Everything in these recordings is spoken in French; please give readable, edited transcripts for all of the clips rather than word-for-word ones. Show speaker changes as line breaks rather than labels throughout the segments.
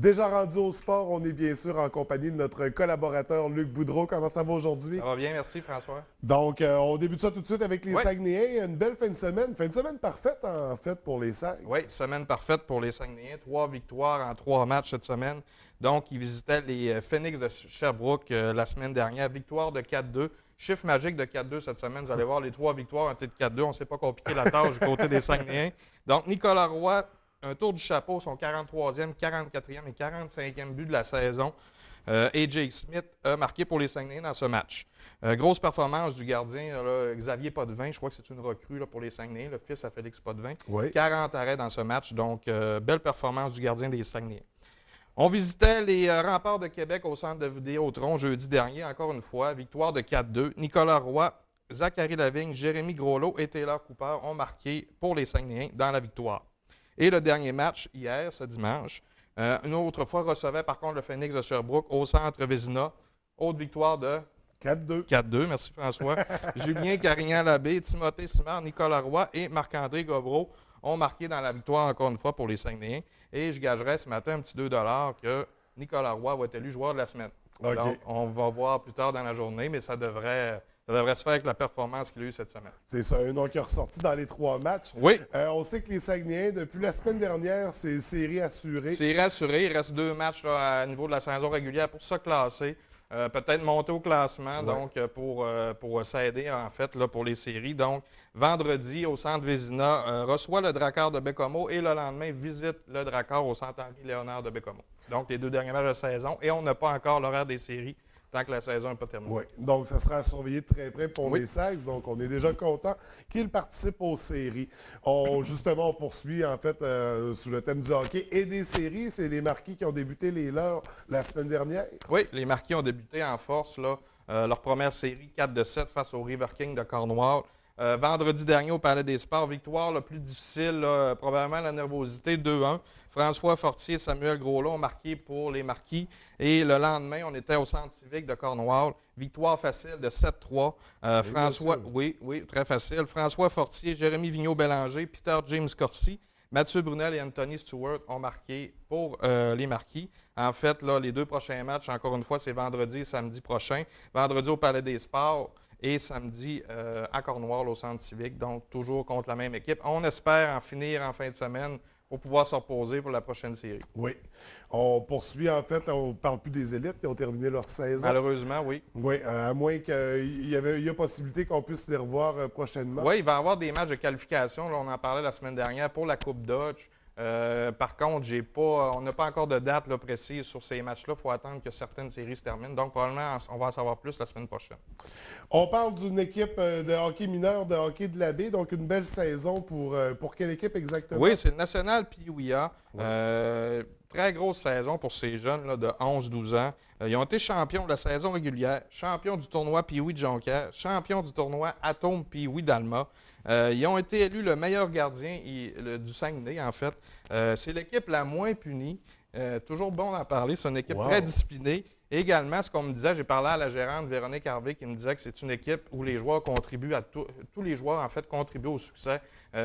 Déjà rendu au sport, on est bien sûr en compagnie de notre collaborateur Luc Boudreau. Comment ça va aujourd'hui?
Ça va bien, merci François.
Donc, on débute ça tout de suite avec les
Oui,
Saguenayens. Une belle fin de semaine. Fin de semaine parfaite, en fait, pour les Sags.
oui, semaine parfaite pour les Saguenayens. 3 victoires en 3 matchs cette semaine. Donc, ils visitaient les Phoenix de Sherbrooke la semaine dernière. Victoire de 4-2. Chiffre magique de 4-2 cette semaine. Vous allez voir, les 3 victoires ont été de 4-2. On ne s'est pas compliqué la tâche du côté des Saguenayens. Donc, Nicolas Roy, un tour du chapeau, son 43e, 44e et 45e but de la saison. Et Jake Smith a marqué pour les Saguenayens dans ce match. Grosse performance du gardien, là, Xavier Potvin. Je crois que c'est une recrue là, pour les Saguenayens, le fils à Félix Potvin.
Oui.
40 arrêts dans ce match. Donc, belle performance du gardien des Saguenayens. On visitait les Remparts de Québec au centre de Vidéotron jeudi dernier, encore une fois. Victoire de 4-2. Nicolas Roy, Zachary Lavigne, Jérémy Groslot et Taylor Cooper ont marqué pour les Saguenayens dans la victoire. Et le dernier match, hier, ce dimanche, une autre fois, recevait par contre le Phoenix de Sherbrooke au centre Vézina. Autre victoire de
4-2.
4-2, merci François. Julien Carignan-Labbé, Timothée Simard, Nicolas Roy et Marc-André Govreau ont marqué dans la victoire encore une fois pour les Saguenayens. Et je gagerais ce matin un petit 2 que Nicolas Roy va être élu joueur de la semaine.
OK.
Donc, on va voir plus tard dans la journée, mais ça devrait se faire avec la performance qu'il a eue cette semaine.
C'est ça, un nom qui est ressorti dans les 3 matchs.
Oui.
On sait que les Saguenayens, depuis la semaine dernière, c'est série assurée.
C'est rassuré. Il reste 2 matchs là, à niveau de la saison régulière pour se classer. Peut-être monter au classement,
Ouais.
donc pour s'aider en fait là, pour les séries. Donc, vendredi, au centre Vézina, reçoit le Drakkar de Bécomo et le lendemain, visite le Drakkar au centre Henri-Léonard de Bécomo. Donc, les 2 derniers matchs de saison. Et on n'a pas encore l'horaire des séries tant que la saison n'est pas terminée.
Oui, donc ça sera à surveiller de très près pour
Oui.
les Sags. Donc, on est déjà content qu'ils participent aux séries. Justement, on poursuit en fait sous le thème du hockey et des séries. C'est les Marquis qui ont débuté les leurs la semaine dernière.
Oui, les Marquis ont débuté en force. Là, leur première série, 4-7 face au River King de Cornwall. Vendredi dernier au Palais des Sports, victoire le plus difficile, là, probablement la nervosité, 2-1. François Fortier et Samuel Groslot ont marqué pour les Marquis. Et le lendemain, on était au Centre civique de Cornwall. Victoire facile de 7-3. François, oui, très facile. François Fortier, Jérémy Vigneault-Bélanger, Peter James Corsi, Mathieu Brunel et Anthony Stewart ont marqué pour les Marquis. En fait, là, les 2 prochains matchs, encore une fois, c'est vendredi et samedi prochain. Vendredi au Palais des Sports et samedi à Cornwall au Centre civique. Donc, toujours contre la même équipe. On espère en finir en fin de semaine pour pouvoir se reposer pour la prochaine série.
Oui. On poursuit en fait, on ne parle plus des élites qui ont terminé leur saison.
Malheureusement, oui.
Oui, à moins qu'il y ait possibilité qu'on puisse les revoir prochainement.
Oui, il va y avoir des matchs de qualification. Là, on en parlait la semaine dernière pour la Coupe Dodge. Par contre, on n'a pas encore de date là, précise sur ces matchs-là. Il faut attendre que certaines séries se terminent. Donc, probablement, on va en savoir plus la semaine prochaine.
On parle d'une équipe de hockey mineur, de hockey de la baie. Donc, une belle saison pour quelle équipe exactement?
Oui, c'est le National Piouia. Très grosse saison pour ces jeunes là, de 11-12 ans. Ils ont été champions de la saison régulière, champions du tournoi Pee-Wee de Jonquière, champions du tournoi Atome Pee-Wee d'Alma. Ils ont été élus le meilleur gardien du Saguenay, en fait. C'est l'équipe la moins punie. Toujours bon d'en parler. C'est une équipe très disciplinée. Également, ce qu'on me disait, j'ai parlé à la gérante Véronique Harvey qui me disait que c'est une équipe où les joueurs contribuent tous les joueurs, en fait, contribuent au succès.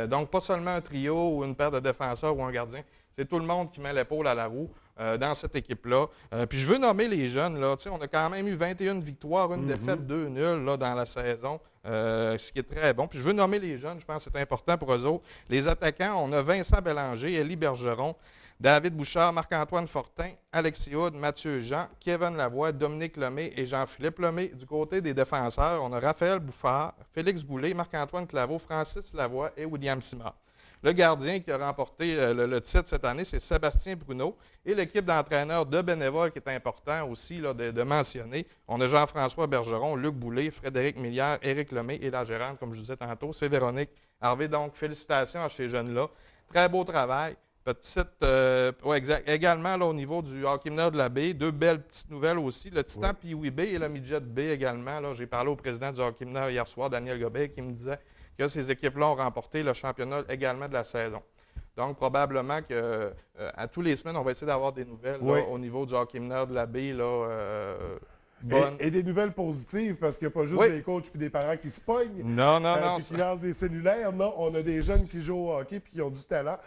Donc, pas seulement un trio ou une paire de défenseurs ou un gardien. C'est tout le monde qui met l'épaule à la roue dans cette équipe-là. Puis je veux nommer les jeunes. Là. On a quand même eu 21 victoires, une défaite, 2 nuls là, dans la saison, ce qui est très bon. Puis je veux nommer les jeunes, je pense que c'est important pour eux autres. Les attaquants, on a Vincent Bélanger, Élie Bergeron, David Bouchard, Marc-Antoine Fortin, Alexis Houd, Mathieu Jean, Kevin Lavoie, Dominique Lemay et Jean-Philippe Lemay. Du côté des défenseurs, on a Raphaël Bouffard, Félix Boulay, Marc-Antoine Claveau, Francis Lavoie et William Simard. Le gardien qui a remporté le titre cette année, c'est Sébastien Bruno. Et l'équipe d'entraîneurs de bénévoles qui est important aussi là, de mentionner. On a Jean-François Bergeron, Luc Boulay, Frédéric Millière, Éric Lemay et la gérante, comme je disais tantôt, c'est Véronique Harvey. Donc, félicitations à ces jeunes-là. Très beau travail. Également, là, au niveau du hockey mineur de la baie, 2 belles petites nouvelles aussi. Le Titan Pee-Wee B et le Midget B également. Là, j'ai parlé au président du hockey mineur hier soir, Daniel Gobet, qui me disait que ces équipes-là ont remporté le championnat également de la saison. Donc, probablement qu'à tous les semaines, on va essayer d'avoir des nouvelles là, au niveau du hockey mineur de la baie là, bonne.
Et des nouvelles positives, parce qu'il n'y a pas juste
Oui.
des coachs et des parents qui se pognent.
Non,
Puis qui lancent des cellulaires. Non, on a des jeunes qui jouent au hockey puis qui ont du talent.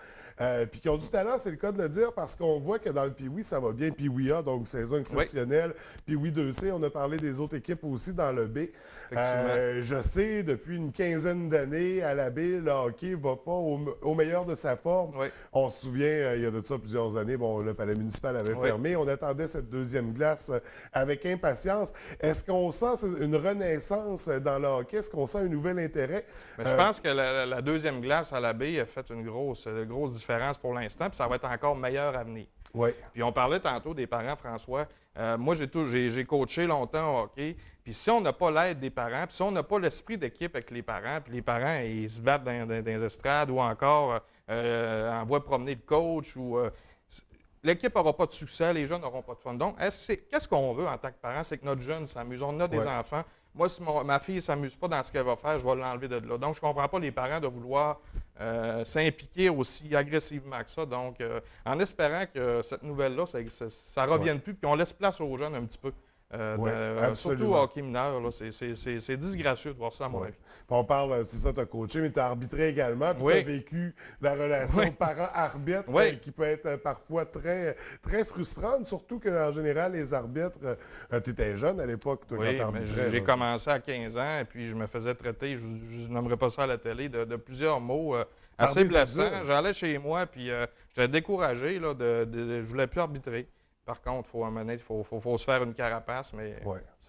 Puis qui ont du talent, c'est le cas de le dire, parce qu'on voit que dans le Pee-Wee, ça va bien. Pee-Wee A, donc saison exceptionnelle. Pee-Wee 2C, on a parlé des autres équipes aussi dans le B. Je sais, depuis une quinzaine d'années, à la B, le hockey ne va pas au meilleur de sa forme.
Oui.
On se souvient, il y a de ça plusieurs années, bon, le palais municipal avait fermé. On attendait cette deuxième glace avec impatience. Est-ce qu'on sent une renaissance dans le hockey? Est-ce qu'on sent un nouvel intérêt?
Mais je pense que la deuxième glace à la baie a fait une grosse différence pour l'instant, puis ça va être encore meilleur à venir.
Oui.
Puis on parlait tantôt des parents, François. Moi, j'ai coaché longtemps au hockey. Puis si on n'a pas l'aide des parents, puis si on n'a pas l'esprit d'équipe avec les parents, puis les parents, ils se battent dans les estrades ou encore envoient promener le coach, ou l'équipe n'aura pas de succès, les jeunes n'auront pas de fun. Donc, qu'est-ce qu'on veut en tant que parent? C'est que notre jeune s'amuse. On a des enfants. Moi, si ma fille ne s'amuse pas dans ce qu'elle va faire, je vais l'enlever de là. Donc, je ne comprends pas les parents de vouloir s'impliquer aussi agressivement que ça. Donc, en espérant que cette nouvelle-là, ça ne revienne plus, puis qu'on laisse place aux jeunes un petit peu. Surtout au hockey mineur, c'est disgracieux de voir ça à Montréal.
On parle, c'est ça, tu as coaché, mais tu as arbitré également, puis tu as vécu la relation parent-arbitre qui peut être parfois très, très frustrante, surtout qu'en général, les arbitres, tu étais jeune à l'époque, toi, quand tu arbitrais.
J'ai commencé à 15 ans, et puis je me faisais traiter, je n'aimerais pas ça à la télé, de plusieurs mots assez blessants. J'allais chez moi, puis j'étais découragé, là, je voulais plus arbitrer. Par contre, il faut se faire une carapace, mais...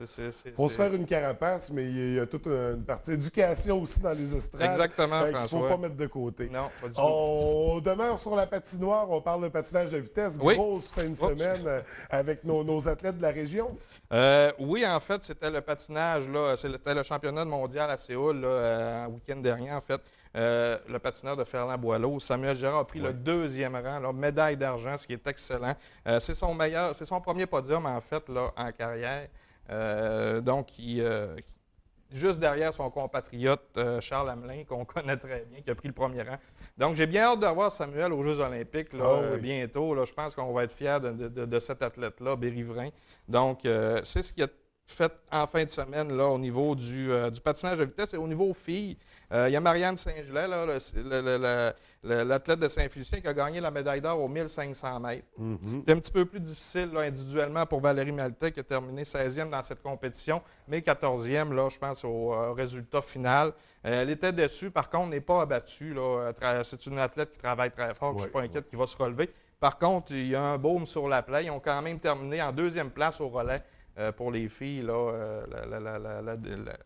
Il faut se faire une carapace, mais il y a toute une partie éducation aussi dans les estrades.
Exactement, François.
Il ne faut pas mettre de côté.
Non, pas du tout.
On demeure sur la patinoire, on parle de patinage de vitesse. Grosse fin de semaine avec nos athlètes de la région.
Oui, en fait, c'était le patinage, là, c'était le championnat mondial à Séoul, là, week-end dernier, en fait. Le patineur de Ferland-Boileau, Samuel Gérard, a pris le deuxième rang, là, médaille d'argent, ce qui est excellent. C'est son premier podium, en fait, là, en carrière. Donc, juste derrière son compatriote Charles Hamelin, qu'on connaît très bien, qui a pris le premier rang. Donc, j'ai bien hâte de voir Samuel aux Jeux olympiques là, bientôt. Là, je pense qu'on va être fiers de cet athlète-là, Bérivrain. Donc, c'est ce qui a fait en fin de semaine là, au niveau du patinage de vitesse et au niveau filles. Il y a Marianne Saint-Gelais, l'athlète de Saint-Félicien, qui a gagné la médaille d'or aux 1500 mètres. C'est un petit peu plus difficile là, individuellement pour Valérie Maltais, qui a terminé 16e dans cette compétition, mais 14e, là, je pense, au résultat final. Elle était déçue, par contre, n'est pas abattue. C'est une athlète qui travaille très fort, je ne suis pas inquiète qu'il va se relever. Par contre, il y a un baume sur la plaie. Ils ont quand même terminé en deuxième place au relais. Pour les filles, là,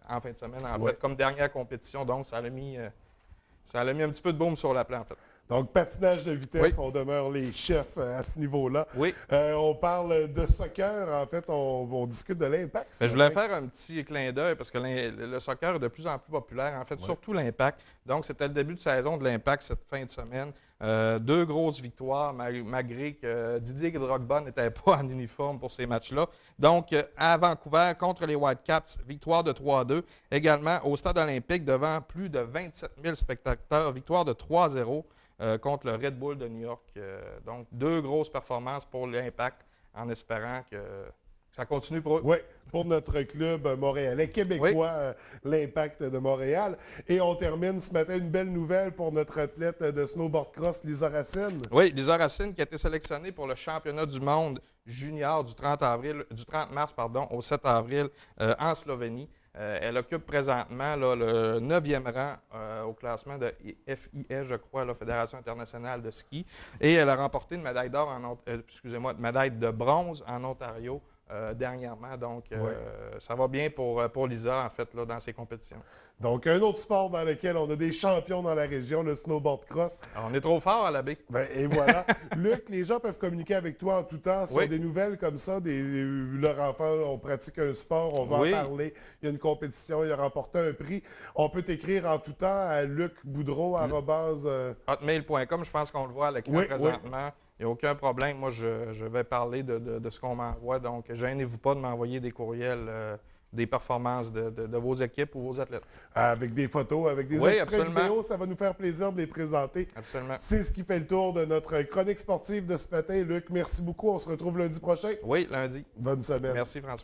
en fin de semaine, en fait, comme dernière compétition. Donc, ça a mis un petit peu de baume sur la plaie, en fait.
Donc, patinage de vitesse, on demeure les chefs à ce niveau-là.
Oui.
On parle de soccer, en fait, on discute de l'Impact.
Je voulais faire un petit clin d'œil parce que le soccer est de plus en plus populaire, en fait, surtout l'Impact. Donc, c'était le début de saison de l'Impact cette fin de semaine. 2 grosses victoires, malgré que Didier Drogba n'était pas en uniforme pour ces matchs-là. Donc, à Vancouver, contre les Whitecaps, victoire de 3-2. Également, au Stade olympique, devant plus de 27 000 spectateurs, victoire de 3-0 contre le Red Bull de New York. Donc, 2 grosses performances pour l'Impact, en espérant que ça continue pour eux.
Oui, pour notre club montréalais, québécois, l'Impact de Montréal. Et on termine ce matin une belle nouvelle pour notre athlète de snowboard cross, Lisa Racine.
Oui, Lisa Racine qui a été sélectionnée pour le championnat du monde junior du 30 mars au 7 avril en Slovénie. Elle occupe présentement là, le 9e rang au classement de FIS, je crois, la Fédération internationale de ski. Et elle a remporté une médaille d'or, médaille de bronze en Ontario dernièrement. Donc, ça va bien pour Lisa, en fait, là, dans ses compétitions.
Donc, un autre sport dans lequel on a des champions dans la région, le snowboard cross.
Alors, on est trop fort à la baie.
Et voilà. Luc, les gens peuvent communiquer avec toi en tout temps sur des nouvelles comme ça. Leur enfant, on pratique un sport, on va en parler. Il y a une compétition, il a remporté un prix. On peut t'écrire en tout temps à lucboudreau@
hotmail.com. Je pense qu'on le voit à l'écran présentement. Il n'y a aucun problème. Moi, je vais parler de ce qu'on m'envoie. Donc, gênez-vous pas de m'envoyer des courriels, des performances de vos équipes ou vos athlètes.
Avec des photos, avec des extraits vidéo, ça va nous faire plaisir de les présenter.
Absolument.
C'est ce qui fait le tour de notre chronique sportive de ce matin. Luc, merci beaucoup. On se retrouve lundi prochain.
Oui, lundi.
Bonne semaine.
Merci, François.